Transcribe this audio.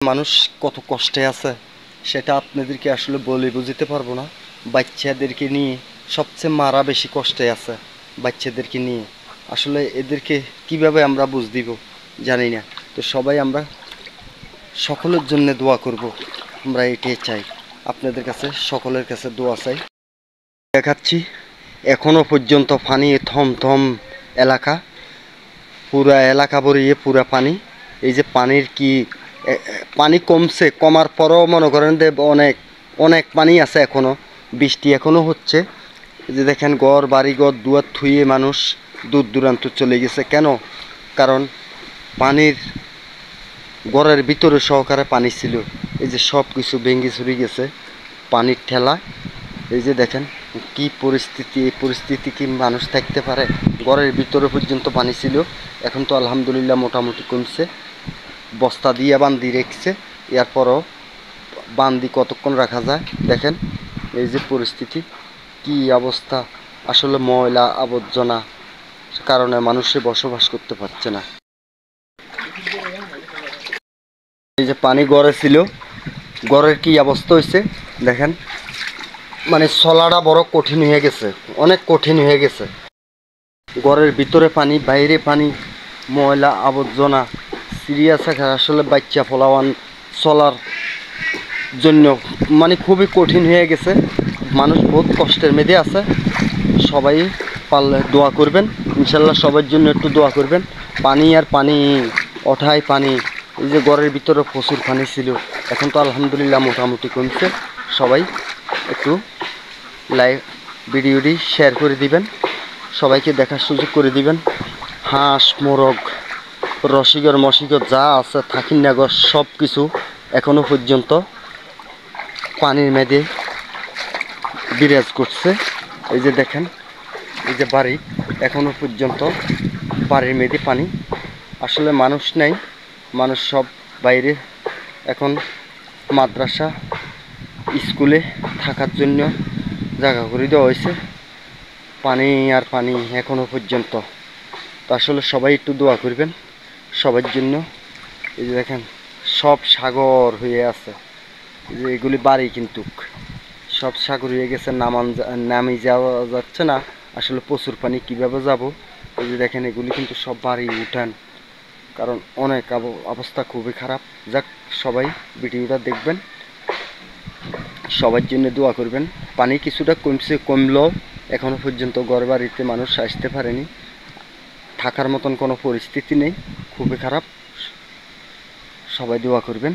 মানুষ কত কষ্টে আছে সেটা আপনাদেরকে আসলে বলে বুঝতে পারবো না। বাচ্চাদেরকে নিয়ে সবচেয়ে মারা বেশি কষ্টে আছে, বাচ্চাদেরকে নিয়ে আসলে এদেরকে কিভাবে আমরা বুঝ দিব জানি না। তো সবাই আমরা সকলের জন্য দোয়া করব, আমরা এটাই চাই। আপনাদের কাছে সকলের কাছে দোয়া চাই। দেখাচ্ছি এখনো পর্যন্ত পানি থমথম এলাকা, পুরা এলাকা ভরিয়ে পুরা পানি। এই যে পানির কি পানি কমছে, কমার পরও মনে করেন যে অনেক অনেক পানি আছে এখনো, বৃষ্টি এখনো হচ্ছে। এই যে দেখেন ঘর বাড়ি ঘর দুয়ার থুয়ে মানুষ দূর দূরান্ত চলে গেছে। কেন? কারণ পানির ঘরের ভিতরে সহকারে পানি ছিল। এই যে সব কিছু ভেঙে চুরে গেছে পানির ঠেলা। এই যে দেখেন কি পরিস্থিতি, এই পরিস্থিতি কি মানুষ থাকতে পারে? ঘরের ভিতরে পর্যন্ত পানি ছিল, এখন তো আলহামদুলিল্লাহ মোটামুটি কমছে। বস্তা দিয়ে বান্ধি রেখেছে, এরপরও বান্ধি কতক্ষণ রাখা যায় দেখেন। এই যে পরিস্থিতি, কি অবস্থা! আসলে ময়লা আবর্জনা কারণে মানুষে বসবাস করতে পারছে না। এই যে পানি গড়ে ছিল, গড়ের কি অবস্থা হয়েছে দেখেন, মানে চলাটা বড় কঠিন হয়ে গেছে, অনেক কঠিন হয়ে গেছে। ঘরের ভিতরে পানি, বাইরে পানি, ময়লা আবর্জনা, সিরিয়াস আসলে বাচ্চা ফলাওয়ান চলার জন্য মানে খুবই কঠিন হয়ে গেছে। মানুষ বহুত কষ্টের মধ্যে আছে। সবাই পারলে দোয়া করবেন, ইনশাল্লাহ সবার জন্য একটু দোয়া করবেন। পানি আর পানি, ওঠায় পানি। এই যে ঘরের ভিতরে প্রচুর পানি ছিল, এখন তো আলহামদুলিল্লাহ মোটামুটি কমছে। সবাই একটু লাইভ ভিডিওটি শেয়ার করে দিবেন, সবাইকে দেখার সুযোগ করে দিবেন। হাঁস মোরগ রসিকর মশিকর যা আছে থাকিনাগর সব কিছু এখনো পর্যন্ত পানির মেঝে বিরাজ করছে। এই যে দেখেন, এই যে বাড়ি এখনো পর্যন্ত বাড়ির মেঝে পানি। আসলে মানুষ নাই, মানুষ সব বাইরে। এখন মাদ্রাসা স্কুলে থাকার জন্য জায়গা করে দেওয়া হয়েছে। পানি আর পানি এখনো পর্যন্ত। তো আসলে সবাই একটু দোয়া করবেন সবার জন্য। এই যে দেখেন সব সাগর হয়ে আছে, এই যে এগুলি বাড়ি কিন্তু সব সাগর হয়ে গেছে, নামি যাওয়া যাচ্ছে না। আসলে প্রচুর পানি কিভাবে যাব? এই যে দেখেন এগুলি কিন্তু সব বাড়ি উঠান, কারণ অনেক অবস্থা খুবই খারাপ। যাক, সবাই ভিডিওটা দেখবেন, সবার জন্য দোয়া করবেন। পানি কিছুটা কমলেও এখনো পর্যন্ত ঘর বাড়িতে মানুষ আসতে পারেনি, থাকার মতন কোনো পরিস্থিতি নেই, খুবই খারাপ। সবাই দোয়া করবেন।